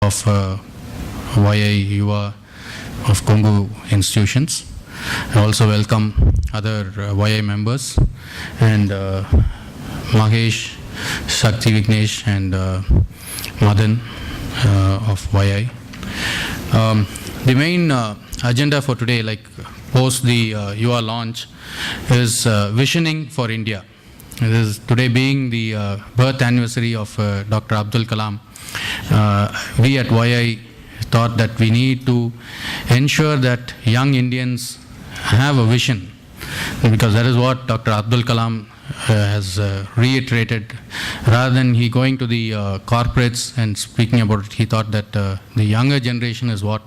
of YI Yuva of Kongu institutions. I also welcome other YI members and Mahesh, Shakti Vignesh and Madan of YI. The main agenda for today, like post the Yuva launch, is visioning for India. This is today being the birth anniversary of Dr. Abdul Kalam. We at YI thought that we need to ensure that young Indians have a vision, because that is what Dr. Abdul Kalam has reiterated. Rather than he going to the corporates and speaking about it, he thought that the younger generation is what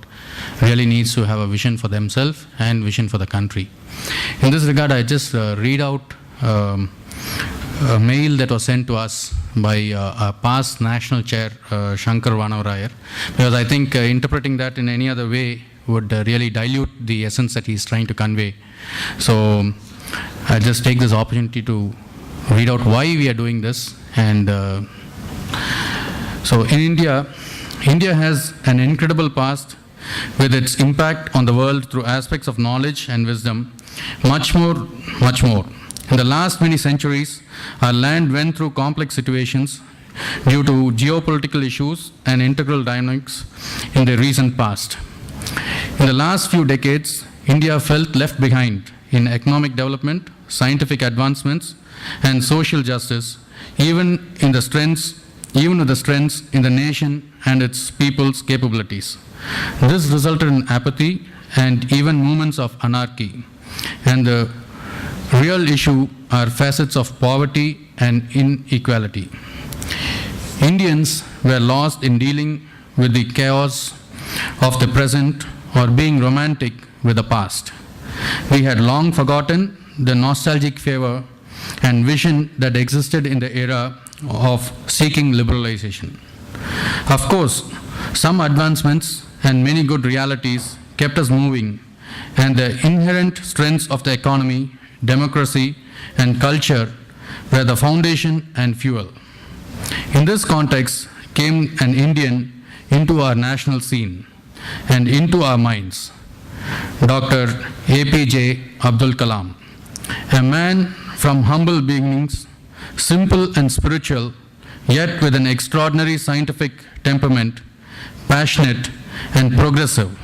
really needs to have a vision for themselves and vision for the country. In this regard, I just read out a mail that was sent to us by our past national chair, Shankar Vanavarayar, because I think interpreting that in any other way would really dilute the essence that he is trying to convey. So I just take this opportunity to read out why we are doing this. And so in India has an incredible past with its impact on the world through aspects of knowledge and wisdom, much more. In the last many centuries, our land went through complex situations due to geopolitical issues and integral dynamics in the recent past. In the last few decades, India felt left behind in economic development, scientific advancements, and social justice, even with the strengths in the nation and its people's capabilities. This resulted in apathy and even moments of anarchy. And the real issue are facets of poverty and inequality. Indians were lost in dealing with the chaos of the present or being romantic with the past. We had long forgotten the nostalgic fervor and vision that existed in the era of seeking liberalization. Of course, some advancements and many good realities kept us moving, and the inherent strengths of the economy, democracy, and culture were the foundation and fuel. In this context came an Indian into our national scene and into our minds, Dr. APJ Abdul Kalam, a man from humble beginnings, simple and spiritual, yet with an extraordinary scientific temperament, passionate and progressive,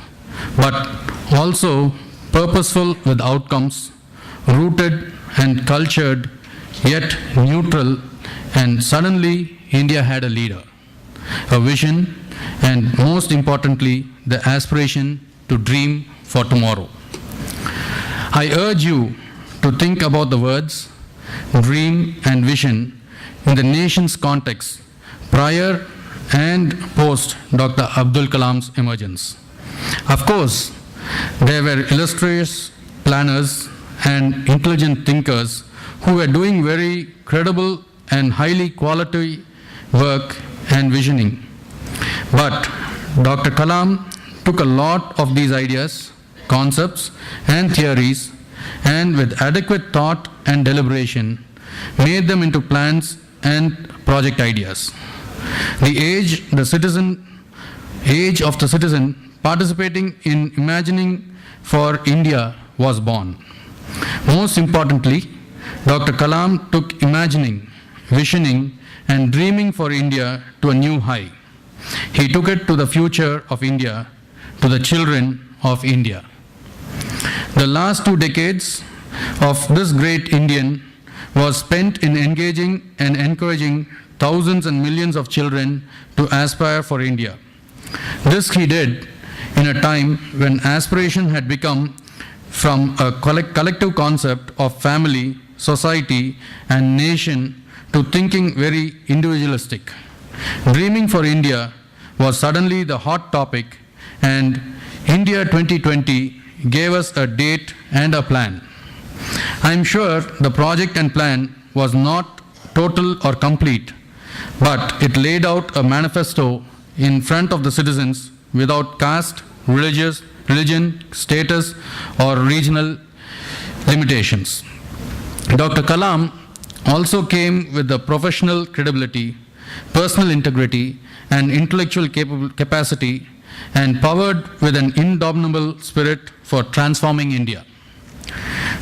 but also purposeful with outcomes, rooted and cultured, yet neutral, and suddenly India had a leader, a vision, and most importantly, the aspiration to dream for tomorrow. I urge you to think about the words dream and vision in the nation's context prior and post Dr. Abdul Kalam's emergence. Of course, there were illustrious planners and intelligent thinkers who were doing very credible and highly quality work and visioning. But Dr. Kalam took a lot of these ideas, concepts, and theories, and with adequate thought and deliberation, made them into plans and project ideas. The age of the citizen participating in imagining for India was born. Most importantly, Dr. Kalam took imagining, visioning, and dreaming for India to a new high. He took it to the future of India, to the children of India. The last 2 decades of this great Indian was spent in engaging and encouraging thousands and millions of children to aspire for India. This he did in a time when aspiration had become from a collective concept of family, society, and nation to thinking very individualistic. Dreaming for India was suddenly the hot topic, and India 2020 gave us a date and a plan. I am sure the project and plan was not total or complete, but it laid out a manifesto in front of the citizens without caste, religion, status, or regional limitations. Dr. Kalam also came with the professional credibility, personal integrity, and intellectual capacity, and powered with an indomitable spirit for transforming India.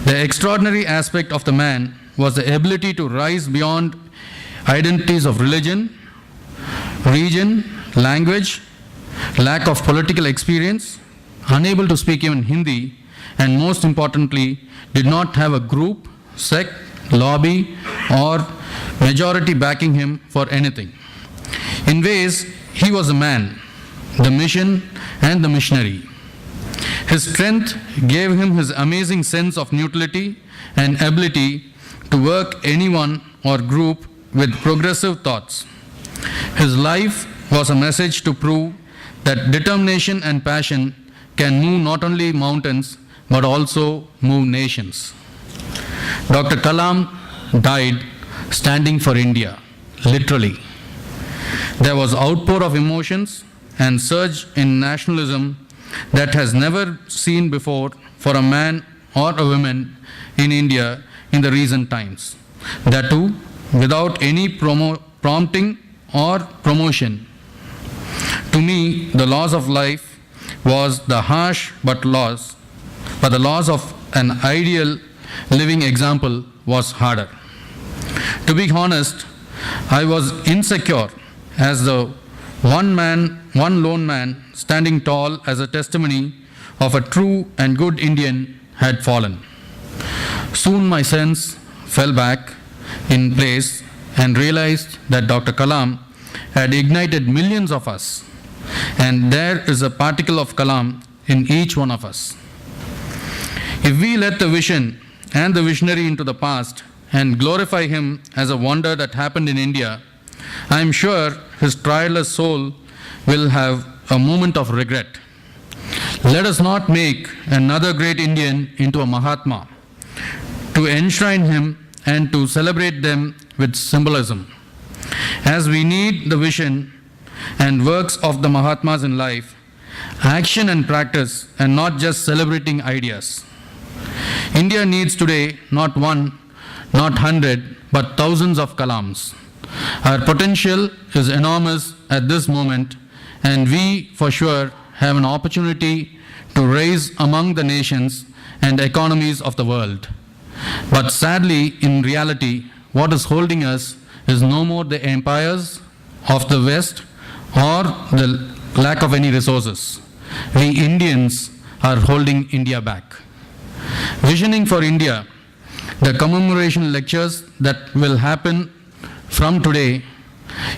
The extraordinary aspect of the man was the ability to rise beyond identities of religion, region, language, lack of political experience, unable to speak even Hindi, and most importantly, did not have a group, sect, lobby, or majority backing him for anything. In ways, he was a man, the mission, and the missionary. His strength gave him his amazing sense of neutrality and ability to work anyone or group with progressive thoughts. His life was a message to prove that determination and passion can move not only mountains but also move nations. Dr. Kalam died standing for India, literally. There was outpour of emotions and surge in nationalism that has never seen before for a man or a woman in India in the recent times. That too, without any prompting or promotion. To me, the loss of life was the harsh but the loss of an ideal living example was harder. To be honest, I was insecure as the one lone man standing tall as a testimony of a true and good Indian had fallen. Soon my sense fell back in place and realized that Dr. Kalam had ignited millions of us, and there is a particle of Kalam in each one of us. If we let the vision and the visionary into the past and glorify him as a wonder that happened in India, I am sure his tireless soul will have a moment of regret. Let us not make another great Indian into a Mahatma, to enshrine him and to celebrate them with symbolism. As we need the vision and works of the Mahatmas in life, action and practice, and not just celebrating ideas. India needs today not one, not 100, but thousands of Kalams. Our potential is enormous at this moment, and we for sure have an opportunity to rise among the nations and economies of the world. But sadly, in reality, what is holding us is no more the empires of the West or the lack of any resources. We Indians are holding India back. Visioning for India, the commemoration lectures that will happen from today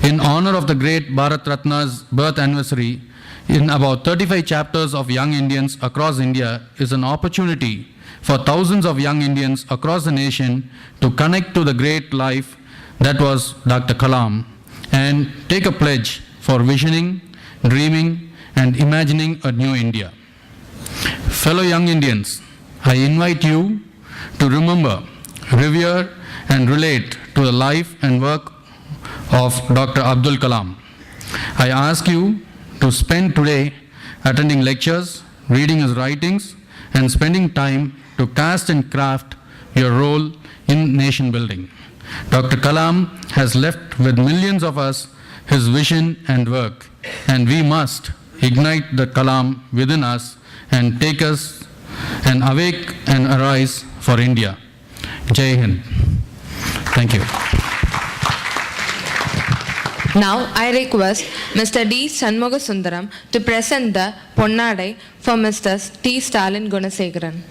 in honor of the great Bharat Ratna's birth anniversary in about 35 chapters of young Indians across India is an opportunity for thousands of young Indians across the nation to connect to the great life that was Dr. Kalam and take a pledge for visioning, dreaming, and imagining a new India. Fellow young Indians, I invite you to remember, revere, and relate to the life and work of Dr. Abdul Kalam. I ask you to spend today attending lectures, reading his writings, and spending time to cast and craft your role in nation building. Dr. Kalam has left with millions of us his vision and work, and we must ignite the Kalam within us and take us and awake and arise for India. Jai Hind. Thank you. Now I request Mr. D. Shanmugasundaram to present the Ponnadai for Mr. T. Stalin Gunasekharan.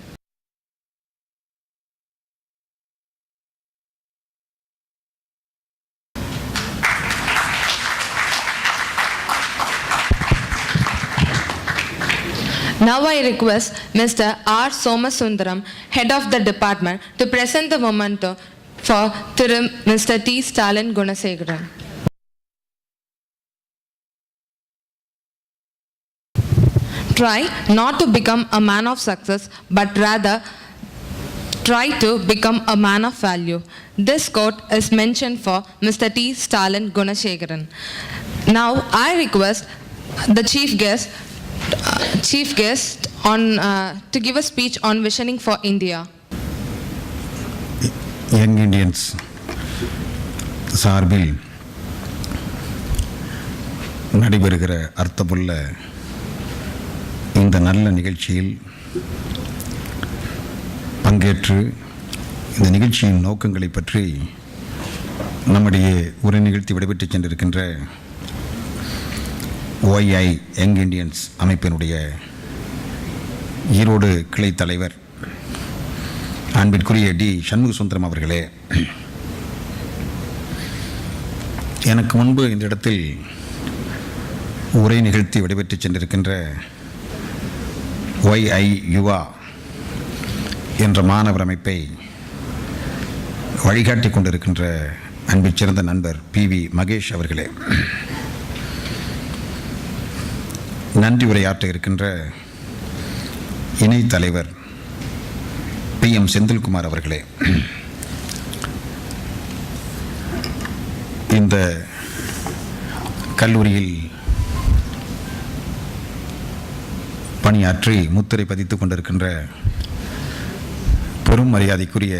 Now I request Mr. R. Somasundaram, Head of the Department, to present the memento for Mr. T. Stalin Gunasekharan. Try not to become a man of success, but rather try to become a man of value. This quote is mentioned for Mr. T. Stalin Gunasekharan. Now I request the chief guest to give a speech on visioning for India. Young Indians சார்பில் நடைபெறுகிற அர்த்தமுள்ள இந்த நல்ல நிகழ்ச்சியில் பங்கேற்று இந்த நிகழ்ச்சியின் நோக்கங்களை பற்றி நம்முடைய உரை நிகழ்த்தி விடைபெற்று சென்றிருக்கின்ற OII யங் இண்டியன்ஸ் அமைப்பினுடைய ஈரோடு கிளை தலைவர் அன்பிற்குரிய டி சண்முகசுந்தரம் அவர்களே, எனக்கு முன்பு இந்த இடத்தில் உரை நிகழ்த்தி விடைபெற்று சென்றிருக்கின்ற OII யுவா என்ற மாணவர் அமைப்பை வழிகாட்டி கொண்டிருக்கின்ற அன்பிற் சிறந்த நண்பர் PV மகேஷ் அவர்களே, நன்றி உரையாற்ற இருக்கின்ற இணை தலைவர் PM செந்தில்குமார் அவர்களே, இந்த கல்லூரியில் பணியாற்றி முத்திரை பதித்துக் கொண்டிருக்கின்ற பெரும் மரியாதைக்குரிய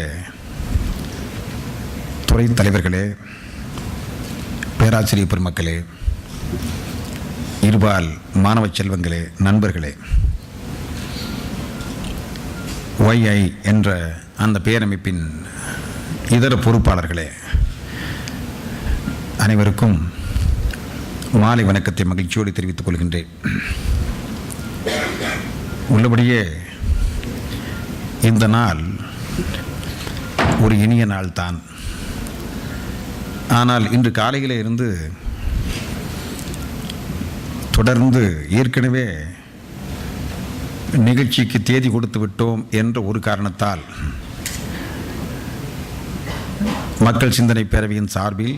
துறை தலைவர்களே, பேராசிரியர் பெருமக்களே, இருபால் மாணவ செல்வங்களே, நண்பர்களே, OII என்ற அந்த பேரமைப்பின் இதர பொறுப்பாளர்களே, அனைவருக்கும் மாலை வணக்கத்தை மகிழ்ச்சியோடு தெரிவித்துக் கொள்கின்றேன். உள்ளபடியே இந்த நாள் ஒரு இனிய நாள் தான். ஆனால் இன்று காலையிலே இருந்து தொடர்ந்து ஏற்கனவே நிகழ்ச்சிக்கு தேதி கொடுத்து விட்டோம் என்ற ஒரு காரணத்தால் மக்கள் சிந்தனை பேரவையின் சார்பில்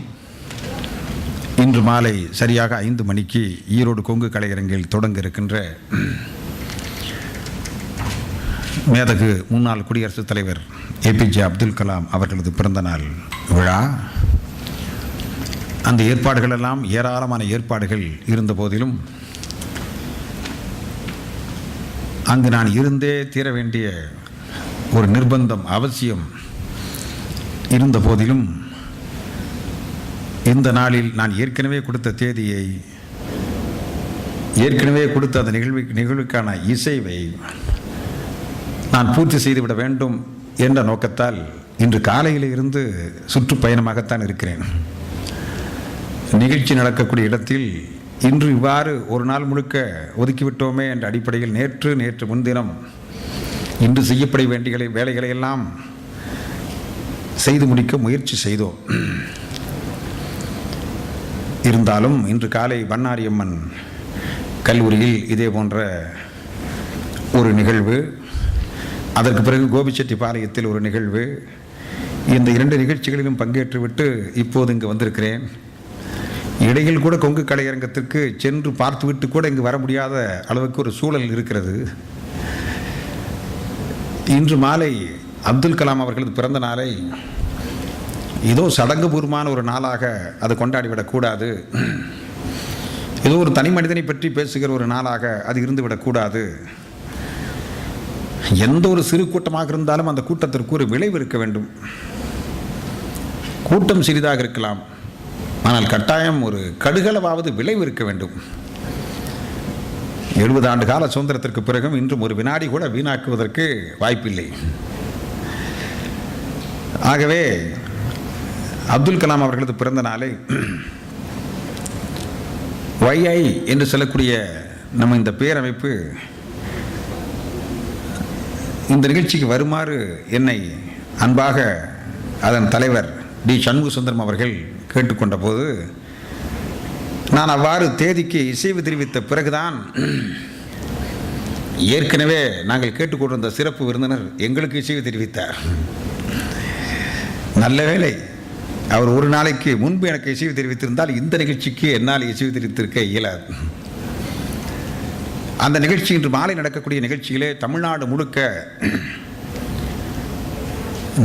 இன்று மாலை சரியாக 5 மணிக்கு ஈரோடு கொங்கு கலையரங்கில் தொடங்க இருக்கின்ற மேதகு முன்னாள் குடியரசுத் தலைவர் APJ அப்துல் கலாம் அவர்களது பிறந்தநாள் விழா. அந்த ஏற்பாடுகள் எல்லாம் ஏராளமான ஏற்பாடுகள் இருந்த போதிலும் அங்கு நான் இருந்தே தீர வேண்டிய ஒரு நிர்பந்தம் அவசியம் இருந்த போதிலும் இந்த நாளில் நான் ஏற்கனவே கொடுத்த தேதியை, ஏற்கனவே கொடுத்த அந்த நிகழ்வுக்கான இசைவை நான் பூர்த்தி செய்துவிட வேண்டும் என்ற நோக்கத்தால் இன்று காலையில் இருந்து சுற்றுப்பயணமாகத்தான் இருக்கிறேன். நிகழ்ச்சி நடக்கக்கூடிய இடத்தில் இன்று இவ்வாறு ஒரு நாள் முழுக்க ஒதுக்கிவிட்டோமே என்ற அடிப்படையில் நேற்று முன்தினம் இன்று செய்யப்பட வேண்டிய வேலைகளை எல்லாம் செய்து முடிக்க முயற்சி செய்தோம். இருந்தாலும் இன்று காலை வண்ணாரியம்மன் கல்லூரியில் இதே போன்ற ஒரு நிகழ்வு, அதற்கு பிறகு கோபிச்செட்டிப்பாளையத்தில் ஒரு நிகழ்வு, இந்த 2 நிகழ்ச்சிகளிலும் பங்கேற்றுவிட்டு இப்போது இங்கு வந்திருக்கிறேன். இடையில் கூட கொங்கு கலையரங்கத்திற்கு சென்று பார்த்துவிட்டு கூட இங்கு வர முடியாத அளவுக்கு ஒரு சூழல் இருக்கிறது. இன்று மாலை அப்துல் கலாம் அவர்களது பிறந்த நாளை ஏதோ சடங்குபூர்வமான ஒரு நாளாக அது கொண்டாடிவிடக்கூடாது, ஏதோ ஒரு தனி மனிதனை பற்றி பேசுகிற ஒரு நாளாக அது இருந்துவிடக்கூடாது. எந்த ஒரு சிறு கூட்டமாக இருந்தாலும் அந்த கூட்டத்திற்கு ஒரு விளைவு இருக்க வேண்டும். கூட்டம் சிறிதாக இருக்கலாம், ஆனால் கட்டாயம் ஒரு கடுகளவாவது விளைவு இருக்க வேண்டும். 70 ஆண்டு கால சுதந்திரத்திற்கு பிறகும் இன்றும் ஒரு வினாடி கூட வீணாக்குவதற்கு வாய்ப்பில்லை. ஆகவே அப்துல் கலாம் அவர்களது பிறந்த நாளை OII என்று சொல்லக்கூடிய நம்ம இந்த பேரமைப்பு இந்த நிகழ்ச்சிக்கு வருமாறு என்னை அன்பாக அதன் தலைவர் டி சண்முகசுந்தரம் அவர்கள் கேட்டுக்கொண்ட போது நான் அவ்வாறு தேதிக்கு இசைவு தெரிவித்த பிறகுதான் ஏற்கனவே நாங்கள் கேட்டுக்கொண்டிருந்த சிறப்பு விருந்தினர் எங்களுக்கு இசைவு தெரிவித்தார். நல்ல வேளை அவர் ஒரு நாளைக்கு முன்பு எனக்கு இசைவு தெரிவித்திருந்தால் இந்த நிகழ்ச்சிக்கு என்னால் இசைவு தெரிவித்திருக்க இயலாது. அந்த நிகழ்ச்சி இன்று மாலை நடக்கக்கூடிய நிகழ்ச்சியிலே தமிழ்நாடு முழுக்க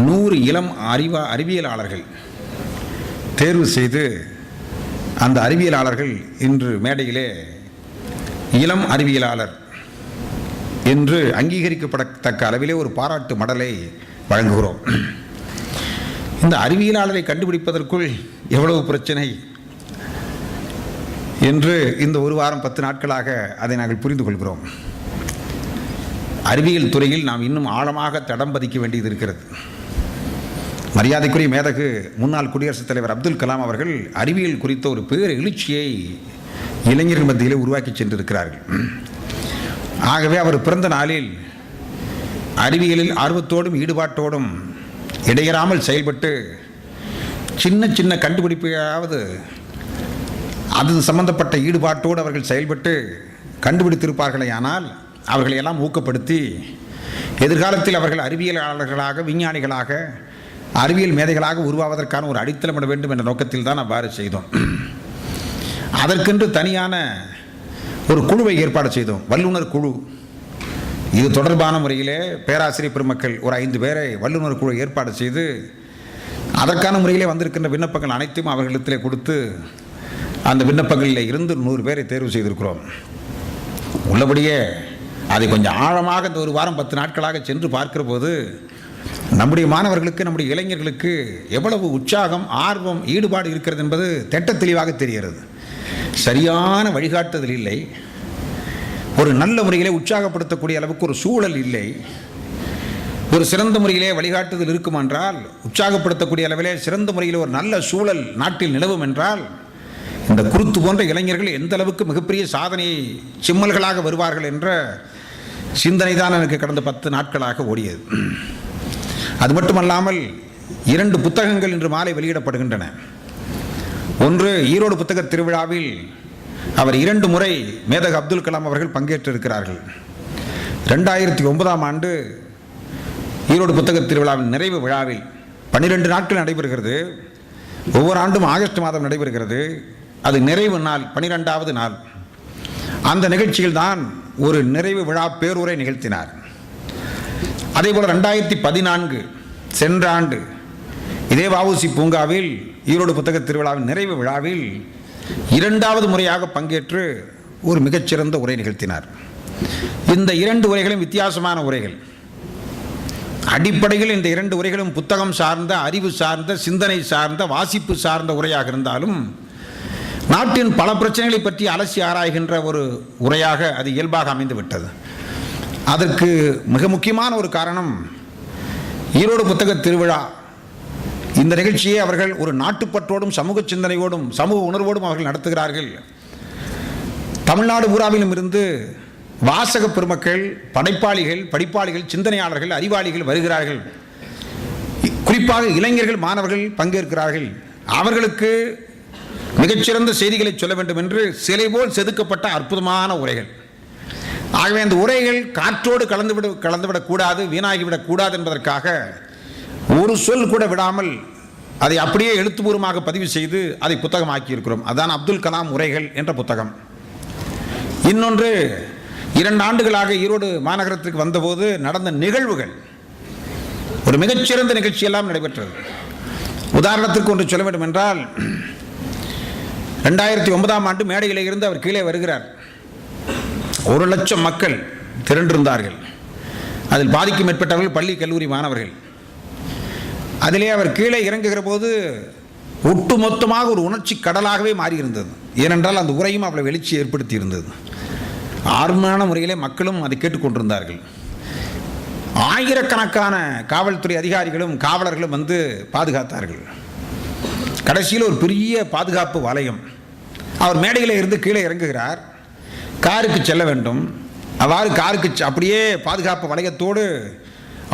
100 இளம் அறிவியலாளர்கள் தேர்வு செய்து அந்த அறிவியலாளர்கள் இன்று மேடையிலே இளம் அறிவியலாளர் என்று அங்கீகரிக்கப்படத்தக்க அளவிலே ஒரு பாராட்டு மடலை வழங்குகிறோம். இந்த அறிவியலாளரை கண்டுபிடிப்பதற்குள் எவ்வளவு பிரச்சனை, என்று இந்த ஒரு வாரம் 10 நாட்களாக அதை நாங்கள் புரிந்து கொள்கிறோம். அறிவியல் துறையில் நாம் இன்னும் ஆழமாக தடம் பதிக்க வேண்டியது இருக்கிறது. மரியாதைக்குரிய மேதகு முன்னாள் குடியரசுத் தலைவர் அப்துல் கலாம் அவர்கள் அறிவியல் குறித்த ஒரு பேர் எழுச்சியை இளைஞர்கள் மத்தியிலே உருவாக்கி சென்றிருக்கிறார்கள். ஆகவே அவர் பிறந்த நாளில் அறிவியலில் ஆர்வத்தோடும் ஈடுபாட்டோடும் இடையறாமல் செயல்பட்டு சின்ன சின்ன கண்டுபிடிப்பையாவது அது சம்பந்தப்பட்ட ஈடுபாட்டோடு அவர்கள் செயல்பட்டு கண்டுபிடித்திருப்பார்களே, ஆனால் அவர்களை எல்லாம் ஊக்கப்படுத்தி எதிர்காலத்தில் அவர்கள் அறிவியலாளர்களாக, விஞ்ஞானிகளாக, அறிவியல் மேதைகளாக உருவாவதற்கான ஒரு அடித்தளமிட வேண்டும் என்ற நோக்கத்தில் தான் அவ்வாறு செய்தோம். அதற்கென்று தனியான ஒரு குழுவை ஏற்பாடு செய்தோம், வல்லுநர் குழு. இது தொடர்பான முறையிலே பேராசிரியர் பெருமக்கள் ஒரு 5 பேரை வல்லுநர் குழு ஏற்பாடு செய்து அதற்கான முறையிலே வந்திருக்கின்ற விண்ணப்பங்கள் அனைத்தையும் அவர்களிடத்திலே கொடுத்து அந்த விண்ணப்பங்களில் இருந்து 100 பேரை தேர்வு செய்திருக்கிறோம். உள்ளபடியே அதை கொஞ்சம் ஆழமாக இந்த ஒரு வாரம் 10 நாட்களாக சென்று பார்க்கிற போது நம்முடைய மாணவர்களுக்கு, நம்முடைய இளைஞர்களுக்கு எவ்வளவு உற்சாகம், ஆர்வம், ஈடுபாடு இருக்கிறது என்பது திட்ட தெளிவாக தெரிகிறது. சரியான வழிகாட்டுதல் இல்லை, ஒரு நல்ல முறையிலே உற்சாகப்படுத்தக்கூடிய அளவுக்கு ஒரு சூழல் இல்லை. ஒரு சிறந்த முறையிலே வழிகாட்டுதல் இருக்கும் என்றால், உற்சாகப்படுத்தக்கூடிய அளவிலே சிறந்த முறையில் ஒரு நல்ல சூழல் நாட்டில் நிலவும் என்றால், இந்த குருத்து போன்ற இளைஞர்கள் எந்த அளவுக்கு மிகப்பெரிய சாதனையை சிம்மல்களாக வருவார்கள் என்ற சிந்தனை தான் எனக்கு கடந்த 10 நாட்களாக ஓடியது. அது மட்டுமல்லாமல் 2 புத்தகங்கள் இன்று மாலை வெளியிடப்படுகின்றன. ஒன்று, ஈரோடு புத்தக திருவிழாவில் அவர் 2 முறை மேதகு அப்துல் கலாம் அவர்கள் பங்கேற்றிருக்கிறார்கள். 2009ஆம் ஆண்டு ஈரோடு புத்தக திருவிழாவின் நிறைவு விழாவில் 12 நாட்கள் நடைபெறுகிறது. ஒவ்வொரு ஆண்டும் ஆகஸ்ட் மாதம் நடைபெறுகிறது. அது நிறைவு நாள், 12வது நாள். அந்த நிகழ்ச்சியில் தான் ஒரு நிறைவு விழா பேருரை நிகழ்த்தினார். அதேபோல் 2014 சென்ற ஆண்டு இதே வஉசி பூங்காவில் ஈரோடு புத்தக திருவிழாவின் நிறைவு விழாவில் 2வது முறையாக பங்கேற்று ஒரு மிகச்சிறந்த உரை நிகழ்த்தினார். இந்த 2 உரைகளும் வித்தியாசமான உரைகள். அடிப்படையில் இந்த 2 உரைகளும் புத்தகம் சார்ந்த, அறிவு சார்ந்த, சிந்தனை சார்ந்த, வாசிப்பு சார்ந்த உரையாக இருந்தாலும் நாட்டின் பல பிரச்சனைகளை பற்றி அலசி ஆராய்கின்ற ஒரு உரையாக அது இயல்பாக அமைந்து விட்டது. அதற்கு மிக முக்கியமான ஒரு காரணம், ஈரோடு புத்தக திருவிழா இந்த நிகழ்ச்சியை அவர்கள் ஒரு நாட்டுப்பற்றோடும், சமூக சிந்தனையோடும், சமூக உணர்வோடும் அவர்கள் நடத்துகிறார்கள். தமிழ்நாடு பூராவிலும் இருந்து வாசக பெருமக்கள், படைப்பாளிகள், படிப்பாளிகள், சிந்தனையாளர்கள், அறிவாளிகள் வருகிறார்கள். குறிப்பாக இளைஞர்கள், மாணவர்கள் பங்கேற்கிறார்கள். அவர்களுக்கு மிகச்சிறந்த செய்திகளை சொல்ல வேண்டும் என்று சிலை போல் செதுக்கப்பட்ட அற்புதமான உரைகள். ஆகவே அந்த உரைகள் காற்றோடு கலந்துவிடக்கூடாது, வீணாகிவிடக்கூடாது என்பதற்காக ஒரு சொல் கூட விடாமல் அதை அப்படியே எழுத்துப்பூர்வமாக பதிவு செய்து அதை புத்தகமாக்கி இருக்கிறோம். அதுதான் அப்துல் கலாம் உரைகள் என்ற புத்தகம். இன்னொன்று, 2 ஆண்டுகளாக ஈரோடு மாநகரத்திற்கு வந்தபோது நடந்த நிகழ்வுகள், ஒரு மிகச்சிறந்த நிகழ்ச்சியெல்லாம் நடைபெற்றது. உதாரணத்திற்கு ஒன்று சொல்ல வேண்டும் என்றால், 2009ஆம் ஆண்டு மேடையிலே இருந்து அவர் கீழே வருகிறார். 1 லட்சம் மக்கள் திரண்டிருந்தார்கள். அதில் பாதிக்கும் மேற்பட்டவர்கள் பள்ளி, கல்லூரி மாணவர்கள். அதிலே அவர் கீழே இறங்குகிற போது ஒட்டுமொத்தமாக ஒரு உணர்ச்சி கடலாகவே மாறியிருந்தது. ஏனென்றால் அந்த உரையும் அவ்வளவு எழுச்சி ஏற்படுத்தி இருந்தது. ஆர்வமான முறையிலே மக்களும் அதை கேட்டுக்கொண்டிருந்தார்கள். ஆயிரக்கணக்கான காவல்துறை அதிகாரிகளும் காவலர்களும் வந்து பாதுகாத்தார்கள். கடைசியில் ஒரு பெரிய பாதுகாப்பு வலயம். அவர் மேடையில் இருந்து கீழே இறங்குகிறார், காருக்கு செல்ல வேண்டும். அவ்வாறு காருக்கு அப்படியே பாதுகாப்பு வலயத்தோடு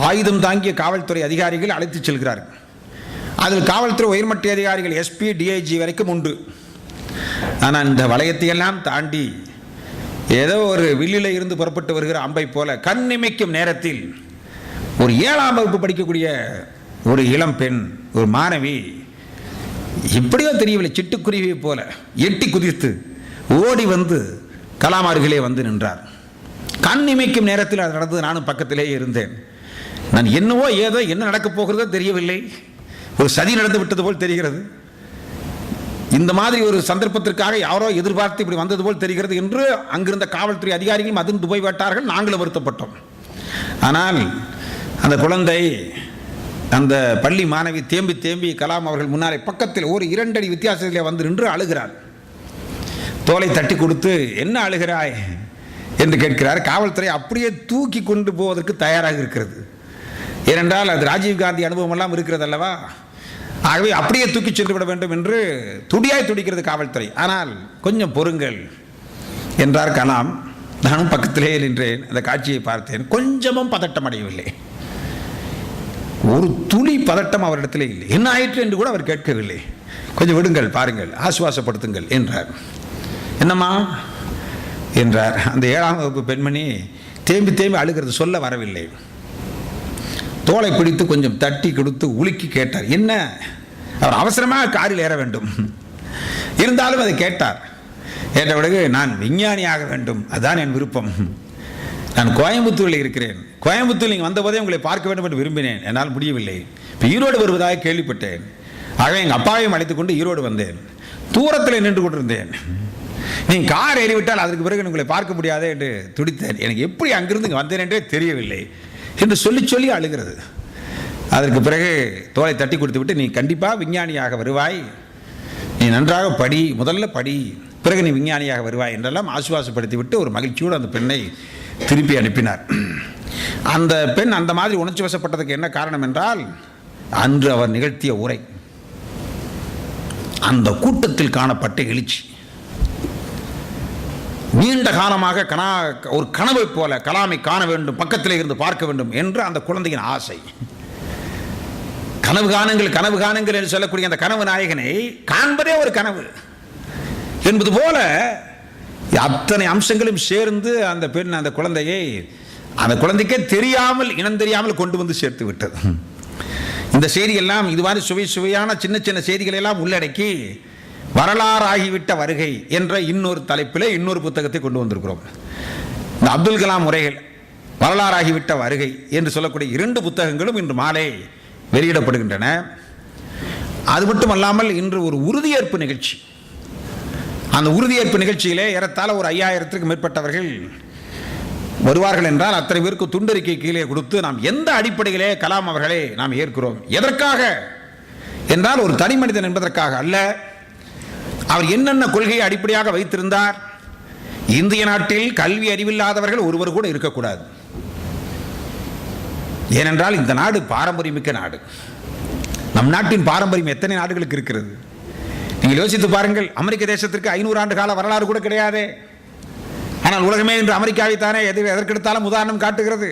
ஆயுதம் தாங்கிய காவல்துறை அதிகாரிகள் அழைத்து செல்கிறார். அதில் காவல்துறை உயர்மட்ட அதிகாரிகள் எஸ்பி, டிஐஜி வரைக்கும் உண்டு. ஆனால் இந்த வலயத்தையெல்லாம் தாண்டி ஏதோ ஒரு வில்லில் இருந்து புறப்பட்டு வருகிற அம்பை போல கண்ணிமைக்கும் நேரத்தில் ஒரு 7ஆம் வகுப்பு படிக்கக்கூடிய ஒரு இளம் பெண், ஒரு மாணவி, எப்படியோ தெரியவில்லை, சிட்டுக்குருவியை போல எட்டி குதித்து ஓடி வந்து கலாம் அருகிலே வந்து நின்றார். கண் இமைக்கும் நேரத்தில் அது நடந்தது. நானும் பக்கத்திலேயே இருந்தேன். நான் என்னவோ ஏதோ என்ன நடக்கப் போகிறதோ தெரியவில்லை, ஒரு சதி நடந்து விட்டது போல் தெரிகிறது. இந்த மாதிரி ஒரு சந்தர்ப்பத்திற்காக யாரோ எதிர்பார்த்து இப்படி வந்தது போல் தெரிகிறது என்று அங்கிருந்த காவல்துறை அதிகாரிகளும் அதிர்ந்து போய்விட்டார்கள். நாங்களும் வருத்தப்பட்டோம். ஆனால் அந்த குழந்தை, அந்த பள்ளி மாணவி தேம்பி கலாம் அவர்கள் முன்னாலே பக்கத்தில் ஒரு 2 அடி வித்தியாசத்திலே வந்து நின்று அழுகிறார். தோலை தட்டி கொடுத்து என்ன அழுகிறாய் என்று கேட்கிறார். காவல்துறை அப்படியே தூக்கி கொண்டு போவதற்கு தயாராக இருக்கிறது. ஏனென்றால் அது ராஜீவ்காந்தி அனுபவம் எல்லாம் இருக்கிறது அல்லவா. ஆகவே அப்படியே தூக்கி சென்று விட வேண்டும் என்று துடியாய் துடிக்கிறது காவல்துறை. ஆனால் கொஞ்சம் பொறுங்கள் என்றார் கலாம். நானும் பக்கத்திலே நின்றேன், அந்த காட்சியை பார்த்தேன். கொஞ்சமும் பதட்டம் அடையவில்லை, ஒரு துளி பதட்டம் அவரிடத்திலே இல்லை. என்ன ஆயிற்று என்று கூட அவர் கேட்கவில்லை. கொஞ்சம் விடுங்கள், பாருங்கள், ஆசுவாசப்படுத்துங்கள் என்றார். என்னம்மா என்றார். அந்த 7ஆம் வகுப்பு பெண்மணி தேம்பி தேம்பி அழுகிறது, சொல்ல வரவில்லை. தோலை பிடித்து கொஞ்சம் தட்டி கொடுத்து உலுக்கி கேட்டார். என்ன? அவர் அவசரமாக காரில் ஏற வேண்டும், இருந்தாலும் அதை கேட்டார். கேட்ட பிறகு நான் விஞ்ஞானியாக வேண்டும், அதுதான் என் விருப்பம். நான் கோயம்புத்தூரில் இருக்கிறேன், கோயம்புத்தூர் நீங்கள் வந்தபோதே உங்களை பார்க்க வேண்டும் என்று விரும்பினேன், என்னால் முடியவில்லை. இப்போ ஈரோடு வருவதாக கேள்விப்பட்டேன், ஆகவே எங்கள் அப்பாவையும் அழைத்துக் கொண்டு ஈரோடு வந்தேன். தூரத்தில் நின்று கொண்டிருந்தேன், நீங்கள் கார் ஏறிவிட்டால் அதற்கு பிறகு உங்களை பார்க்க முடியாதே என்று துடித்தேன். எனக்கு எப்படி அங்கிருந்து இங்கே வந்தேன் என்றே தெரியவில்லை என்று சொல்லி சொல்லி அழுகிறது. அதற்கு பிறகு தோலை தட்டி கொடுத்து விட்டு, நீ கண்டிப்பாக விஞ்ஞானியாக வருவாய், நீ நன்றாக படி, முதல்ல படி, பிறகு நீ விஞ்ஞானியாக வருவாய் என்றெல்லாம் ஆசுவாசப்படுத்தி விட்டு ஒரு மகிழ்ச்சியோடு அந்த பெண்ணை திருப்பி அனுப்பினார். அந்த பெண் அந்த மாதிரி உணர்ச்சி வசப்பட்டதுக்கு என்ன காரணம் என்றால், அன்று அவர் நிகழ்த்திய உரை, அந்த கூட்டத்தில் காணப்பட்ட எழுச்சி. நீண்ட காலமாக ஒரு கனவை போல கலாமை காண வேண்டும், பக்கத்திலே இருந்து பார்க்க வேண்டும் என்று அந்த குழந்தையின் ஆசை. கனவு காணுங்கள், கனவு காணுங்கள் என்று சொல்லக்கூடிய அந்த கனவு நாயகனை காண்பதே ஒரு கனவு என்பது போல அத்தனை அம்சங்களும் சேர்ந்து அந்த பெண் அந்த குழந்தையை, அந்த குழந்தைக்கே தெரியாமல், இனம் தெரியாமல் கொண்டு வந்து சேர்த்து விட்டது. இந்த செய்தியெல்லாம், இது மாதிரி சுவையான சின்ன சின்ன செய்திகளை எல்லாம் உள்ளடக்கி வரலாறாகிவிட்ட வருகை என்ற இன்னொரு தலைப்பில் இன்னொரு புத்தகத்தை கொண்டு வந்திருக்கிறோம். இந்த அப்துல் கலாம் உரைகள், வரலாறாகிவிட்ட வருகை என்று சொல்லக்கூடிய 2 புத்தகங்களும் இன்று மாலை வெளியிடப்படுகின்றன. அது மட்டுமல்லாமல் இன்று ஒரு உறுதியேற்பு நிகழ்ச்சி. அந்த உறுதியேற்பு நிகழ்ச்சியிலே ஏறத்தாழ ஒரு 5000த்திற்கு மேற்பட்டவர்கள் வருவார்கள் என்றால், அத்தனை பேருக்கு துண்டறிக்கை கீழே கொடுத்து, நாம் எந்த அடிப்படையிலே கலாம் அவர்களை நாம் ஏற்கிறோம், எதற்காக என்றால் ஒரு தனி மனிதன் என்பதற்காக அல்ல, அவர் என்னென்ன கொள்கையை அடிப்படையாக வைத்திருந்தார். இந்திய நாட்டில் கல்வி அறிவில்லாதவர்கள் ஒருவர் கூட இருக்கக்கூடாது. ஏனென்றால் இந்த நாடு பாரம்பரியமிக்க நாடு. நம் நாட்டின் பாரம்பரியம் எத்தனை நாடுகளுக்கு இருக்கிறது நீங்கள் யோசித்து பாருங்கள். அமெரிக்க தேசத்திற்கு 500 ஆண்டு கால வரலாறு கூட கிடையாது. ஆனால் உலகமே இன்று அமெரிக்காவை தானே எதற்கெடுத்தாலும் உதாரணம் காட்டுகிறது.